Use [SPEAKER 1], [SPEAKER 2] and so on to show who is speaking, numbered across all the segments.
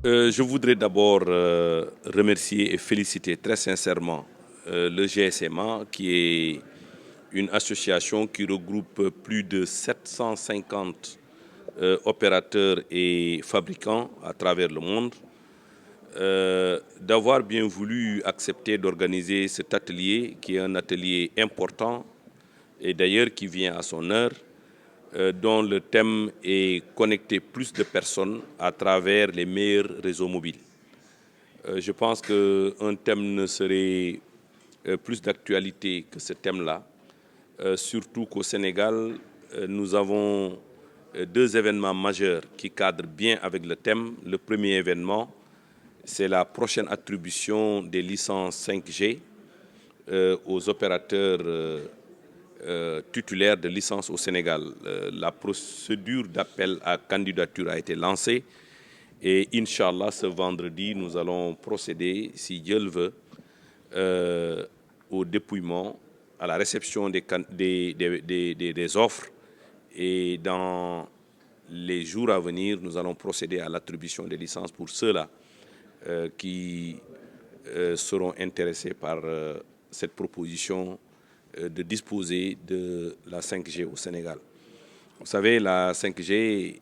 [SPEAKER 1] Je voudrais d'abord remercier et féliciter très sincèrement le GSMA, qui est une association qui regroupe plus de 750 opérateurs et fabricants à travers le monde, d'avoir bien voulu accepter d'organiser cet atelier, qui est un atelier important et d'ailleurs qui vient à son heure, dont le thème est connecter plus de personnes à travers les meilleurs réseaux mobiles. Je pense qu'un thème ne serait plus d'actualité que ce thème-là, surtout qu'au Sénégal, nous avons deux événements majeurs qui cadrent bien avec le thème. Le premier événement, c'est la prochaine attribution des licences 5G aux opérateurs titulaires de licences au Sénégal. La procédure d'appel à candidature a été lancée et Inch'Allah, ce vendredi, nous allons procéder, si Dieu le veut, au dépouillement, à la réception des offres. Et dans les jours à venir, nous allons procéder à l'attribution des licences pour ceux-là qui seront intéressés par cette proposition de disposer de la 5G au Sénégal. Vous savez, la 5G,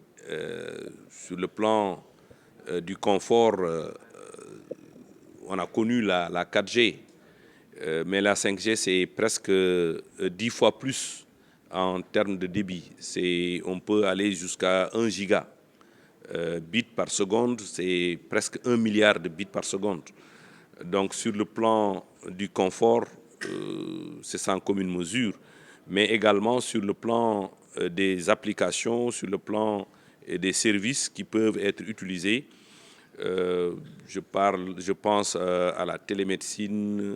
[SPEAKER 1] sur le plan du confort, on a connu la 4G, mais la 5G, c'est presque 10 fois plus en termes de débit. On peut aller jusqu'à 1 giga bits par seconde, c'est presque 1 milliard de bits par seconde. Donc sur le plan du confort, c'est sans commune mesure, mais également sur le plan des applications, sur le plan des services qui peuvent être utilisés. Je pense à la télémédecine,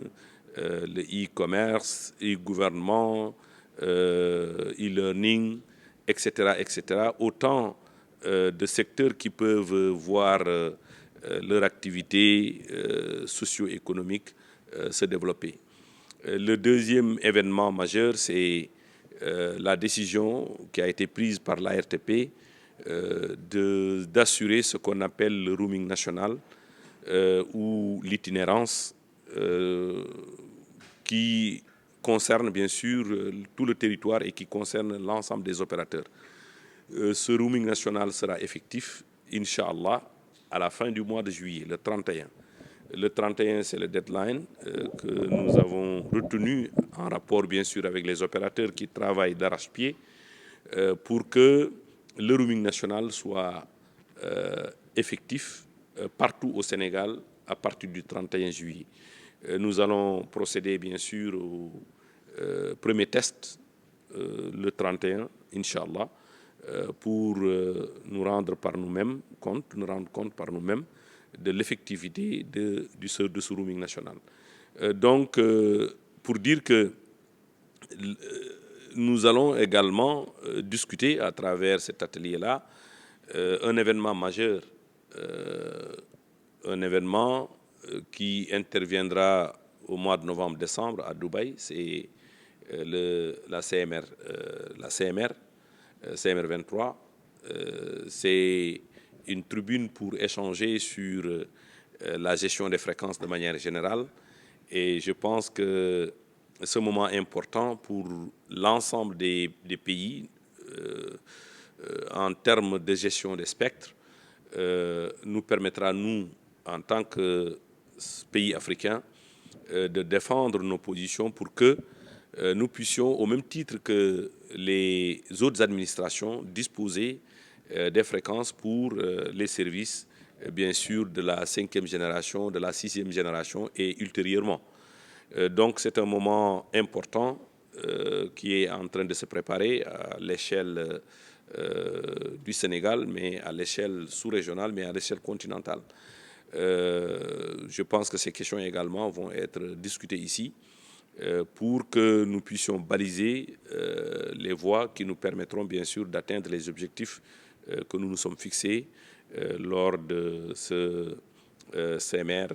[SPEAKER 1] le e-commerce, e-gouvernement, e-learning, etc., etc. Autant de secteurs qui peuvent voir leur activité socio-économique se développer. Le deuxième événement majeur, c'est la décision qui a été prise par l'ARTP d'assurer ce qu'on appelle le roaming national ou l'itinérance qui concerne bien sûr tout le territoire et qui concerne l'ensemble des opérateurs. Ce roaming national sera effectif, Inch'Allah, à la fin du mois de juillet, le 31. Le 31, c'est le deadline que nous avons retenu en rapport bien sûr avec les opérateurs qui travaillent d'arrache-pied pour que le roaming national soit effectif partout au Sénégal à partir du 31 juillet. Nous allons procéder bien sûr au premier test le 31, Inch'Allah, pour nous rendre compte par nous-mêmes de l'effectivité de ce roaming national. Donc, pour dire que nous allons également discuter à travers cet atelier-là un événement majeur, un événement qui interviendra au mois de novembre-décembre à Dubaï, c'est la CMR 23. C'est une tribune pour échanger sur la gestion des fréquences de manière générale. Et je pense que ce moment important pour l'ensemble des pays en termes de gestion des spectres nous permettra, nous, en tant que pays africains, de défendre nos positions pour que nous puissions, au même titre que les autres administrations, disposer des fréquences pour les services, bien sûr, de la 5e génération, de la 6e génération et ultérieurement. Donc c'est un moment important qui est en train de se préparer à l'échelle du Sénégal, mais à l'échelle sous-régionale, mais à l'échelle continentale. Je pense que ces questions également vont être discutées ici pour que nous puissions baliser les voies qui nous permettront bien sûr d'atteindre les objectifs que nous nous sommes fixés lors de ce CMR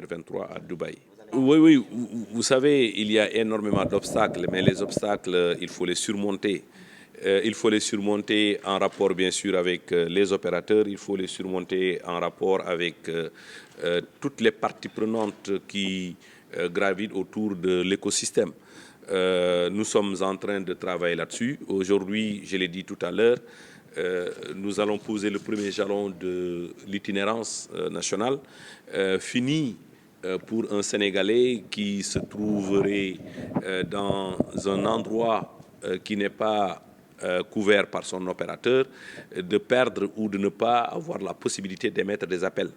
[SPEAKER 1] 23 à Dubaï. Oui, oui, vous savez, il y a énormément d'obstacles, mais les obstacles, il faut les surmonter. Il faut les surmonter en rapport, bien sûr, avec les opérateurs. Il faut les surmonter en rapport avec toutes les parties prenantes qui gravitent autour de l'écosystème. Nous sommes en train de travailler là-dessus. Aujourd'hui, je l'ai dit tout à l'heure, nous allons poser le premier jalon de l'itinérance nationale, fini pour un Sénégalais qui se trouverait dans un endroit qui n'est pas couvert par son opérateur, de perdre ou de ne pas avoir la possibilité d'émettre des appels.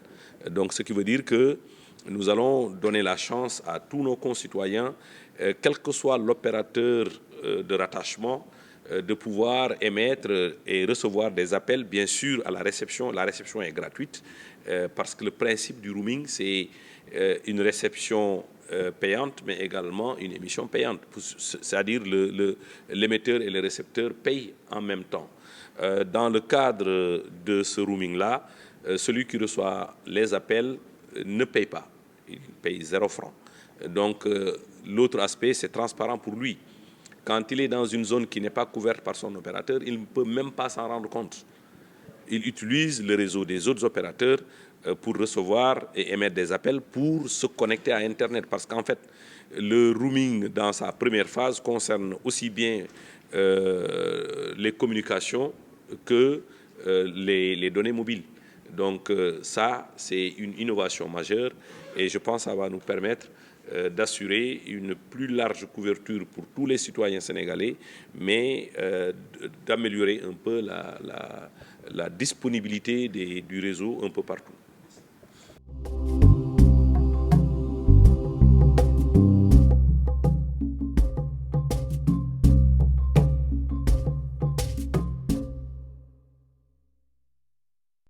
[SPEAKER 1] Donc, ce qui veut dire que nous allons donner la chance à tous nos concitoyens, quel que soit l'opérateur de rattachement, de pouvoir émettre et recevoir des appels, bien sûr, à la réception. La réception est gratuite parce que le principe du roaming, c'est une réception payante, mais également une émission payante. C'est-à-dire l'émetteur et le récepteur payent en même temps. Dans le cadre de ce roaming-là, celui qui reçoit les appels ne paye pas. Il paye 0 franc. Donc, l'autre aspect, c'est transparent pour lui. Quand il est dans une zone qui n'est pas couverte par son opérateur, il ne peut même pas s'en rendre compte. Il utilise le réseau des autres opérateurs pour recevoir et émettre des appels pour se connecter à Internet. Parce qu'en fait, le roaming dans sa première phase concerne aussi bien les communications que les données mobiles. Donc ça, c'est une innovation majeure et je pense que ça va nous permettre d'assurer une plus large couverture pour tous les citoyens sénégalais, mais d'améliorer un peu la disponibilité du réseau un peu partout.